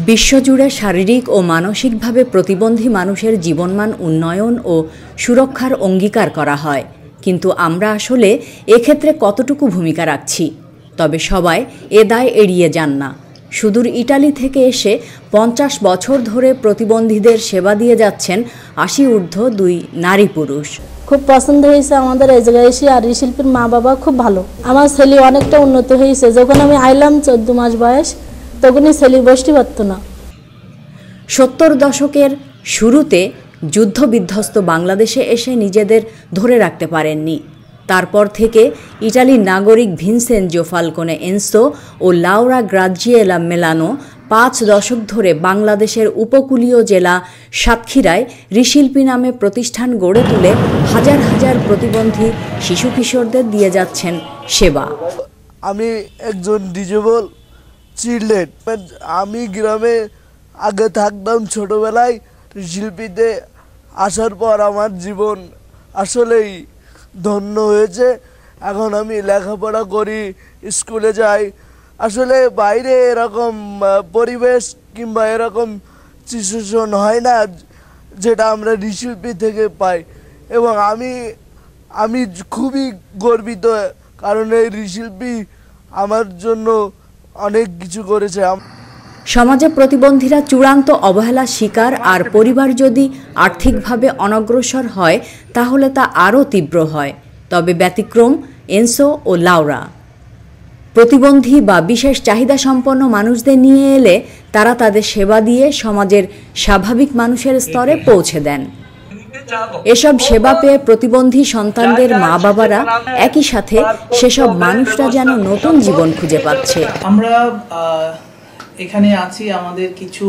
বিশ্বজুড়ে শারীরিক ও মানসিকভাবে প্রতিবন্ধী মানুষের জীবনমান উন্নয়ন ও সুরক্ষার অঙ্গীকার করা হয়, কিন্তু আমরা আসলে এক্ষেত্রে কতটুকু ভূমিকা রাখছি? তবে সবাই এ দায় এড়িয়ে যান না। সুদূর ইটালি থেকে এসে ৫০ বছর ধরে প্রতিবন্ধীদের সেবা দিয়ে যাচ্ছেন ৮০ ঊর্ধ্ব ২ নারী পুরুষ। খুব পছন্দ হয়েছে আমাদের এই জায়গায় এসে। আর এই শিল্পীর মা বাবা খুব ভালো। আমার ছেলে অনেকটা উন্নত হয়েছে। যখন আমি আইলাম ১৪ মাস বয়স, তখনই ছেলে বসতে পারত না। ৭০ দশকের শুরুতে যুদ্ধবিধ্বস্ত বাংলাদেশে এসে নিজেদের ধরে রাখতে পারেননি। তারপর থেকে ইটালির নাগরিক ভিনসেনজো ফালকোনে এনসো ও লাউরা গ্রাজিয়েলা মেলানো ৫ দশক ধরে বাংলাদেশের উপকূলীয় জেলা সাতক্ষীরায় ঋশিল্পী নামে প্রতিষ্ঠান গড়ে তুলে হাজার হাজার প্রতিবন্ধী শিশু কিশোরদের দিয়ে যাচ্ছেন সেবা। আমি একজন ডিজেবল চিলড্রেন। আমি গ্রামে আগে থাকতাম ছোটবেলায়। শিল্পীতে আসার পর আমার জীবন আসলেই ধন্য হয়েছে। এখন আমি লেখাপড়া করি, স্কুলে যাই। আসলে বাইরে এরকম পরিবেশ কিংবা এরকম সিচুয়েশন হয় না যেটা আমরা ঋশিল্পী থেকে পাই, এবং আমি খুবই গর্বিত, কারণ এই ঋশিল্পী আমার জন্য অনেক কিছু করেছে। সমাজে প্রতিবন্ধীরা চূড়ান্ত অবহেলার শিকার, আর পরিবার যদি আর্থিকভাবে অনগ্রসর হয় তাহলে তা আরও তীব্র হয়। তবে ব্যতিক্রম এনসো ও লাউরা। প্রতিবন্ধী বা বিশেষ চাহিদা সম্পন্ন মানুষদের নিয়ে এলে তারা তাদের সেবা দিয়ে সমাজের স্বাভাবিক মানুষের স্তরে পৌঁছে দেন। এসব সেবা পেয়ে প্রতিবন্ধী সন্তানদের মা বাবারা একই সাথে সেসব মানুষরা যেন নতুন জীবন খুঁজে পাচ্ছে। আমরা এখানে আছি আমাদের কিছু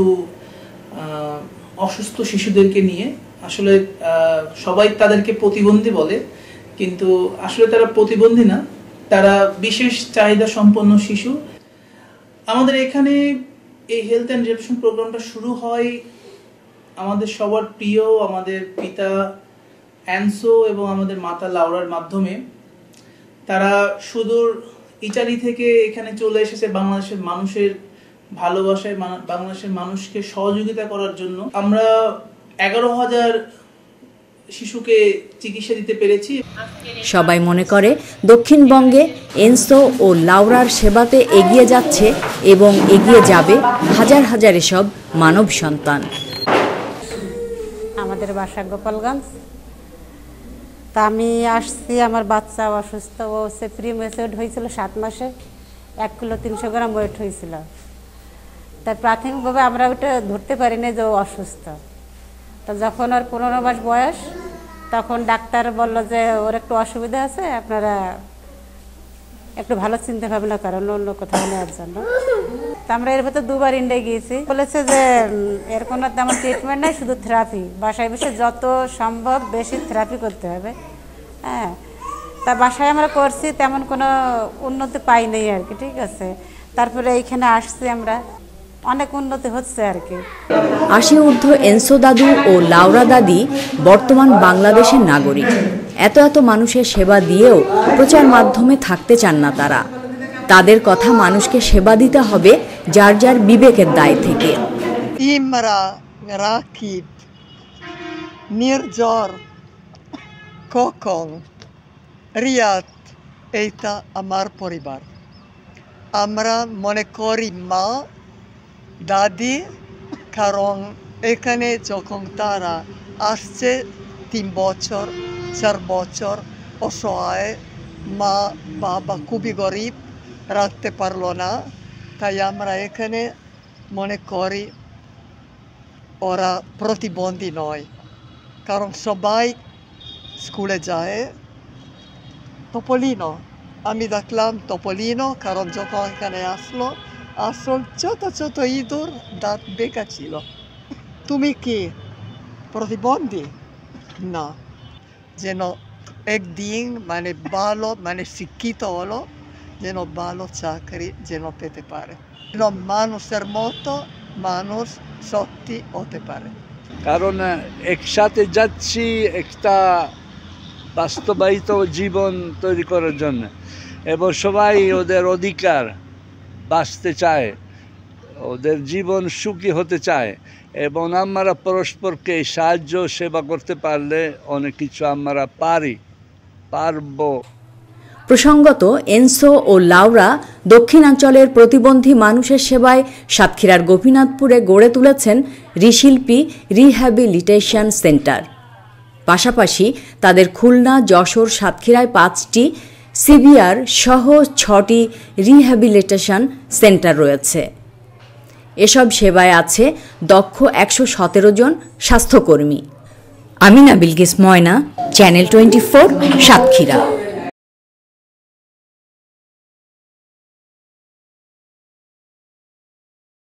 অসুস্থ শিশুদেরকে নিয়ে। আসলে সবাই তাদেরকে প্রতিবন্ধী বলে, কিন্তু আসলে তারা প্রতিবন্ধী না, তারা বিশেষ চাহিদা সম্পন্ন শিশু। আমাদের এখানে এই হেলথ অ্যান্ড রিহ্যাবিলিটেশন প্রোগ্রামটা শুরু হয় আমাদের সবার প্রিয় আমাদের পিতা এনসো এবং আমাদের মাতা লাউরার মাধ্যমে। তারা সুদূর ইটালি থেকে এখানে চলে এসেছে বাংলাদেশের মানুষের ভালোবাসায়, বাংলাদেশের মানুষকে সহযোগিতা করার জন্য। আমরা ১১,০০০ শিশুকে চিকিৎসা দিতে পেরেছি। সবাই মনে করে দক্ষিণবঙ্গে এনসো ও লাউরার সেবাতে এগিয়ে যাচ্ছে এবং এগিয়ে যাবে হাজার হাজার এসব মানব সন্তান। আমাদের বাসা গোপালগঞ্জ। তা আমি আসছি, আমার বাচ্চা অসুস্থ। ও হচ্ছে প্রিমেচিউর হয়েছিল ৭ মাসে, ১ কিলো ৩০০ গ্রাম ওয়েট হয়েছিল। তাই প্রাথমিকভাবে আমরা ওটা ধরতে পারিনি যে ও অসুস্থ। তো যখন ওর ১৫ মাস বয়স, তখন ডাক্তার বলল যে ওর একটু অসুবিধা আছে, আপনারা একটু ভালো চিন্তা ভাবনা করেন অন্য কোথাও নেওয়ার জন্য। তো আমরা এর ভেতর ২বার ইন্ডিয়া গিয়েছি। বলেছে যে এর কোনো তেমন ট্রিটমেন্ট নেই, শুধু থেরাপি। বাসায় বসে যত সম্ভব বেশি থেরাপি করতে হবে। হ্যাঁ, তা বাসায় আমরা করছি, তেমন কোনো উন্নতি পাই নাই আর কি। ঠিক আছে, তারপরে এইখানে আসছি, আমরা অনেক উন্নতি হচ্ছে আর কি। ৮০ ঊর্ধ্ব এনসো দাদু ও লাউরা দাদি বর্তমান বাংলাদেশের নাগরিক। এত এত মানুষের সেবা দিয়েও প্রচার মাধ্যমে থাকতে চান না তারা। তাদের কথা মানুষকে সেবা দিতে হবে যার যার বিবেকের দায় থেকে। ইমরা, রাকিব, নির্জর, খোকন, রিয়াদ, এইটা আমার পরিবার। আমরা মনে করি মা দাদি, কারণ এখানে যখন তারা আসছে ৩ বছর ৪ বছর অসহায়, মা বাবা খুবই গরিব, রাখতে পারলো না। তাই আমরা এখানে মনে করি ওরা প্রতিবন্ধী নয়, কারণ সবাই স্কুলে যায়। টপোলিনো, আমি দেখলাম টপোলিনো, কারণ যখন এখানে আসলো আসল ছোট ছোট ইঁদুর দাঁত বেঁকা ছিল। তুমি কি প্রতিবন্ধী? না, যেন একদিন ভালো শিক্ষিত হলো, যেন ভালো চাকরি যেন পেতে পারে, যেন মানুষের মতো মানুষ সত্যি হতে পারে। কারণ একসাথে যাচ্ছি একটা বাস্তবায়িত জীবন তৈরি করার জন্য, এবং সবাই ওদের অধিকার বাঁচতে চায়, ওদের জীবন সুখী হতে চায় এবং আমরা পরস্পরকে সাহায্য সেবা করতে পারলে অনেক কিছু আমরা পারবো। প্রসঙ্গত এনসো ও লাউরা দক্ষিণাঞ্চলের প্রতিবন্ধী মানুষের সেবায় সাতক্ষীরার গোপীনাথপুরে গড়ে তুলেছেন রিশিল্পী রিহ্যাবিলিটেশন সেন্টার। পাশাপাশি তাদের খুলনা, যশোর, সাতক্ষীরায় 5টি, সিবিআর সহ 6টি রিহ্যাবিলিটেশন সেন্টার রয়েছে। এসব সেবায় আছে দক্ষ 117 জন স্বাস্থ্যকর্মী। আমিনা বিলকিস ময়না, চ্যানেল 24, সাতক্ষীরা।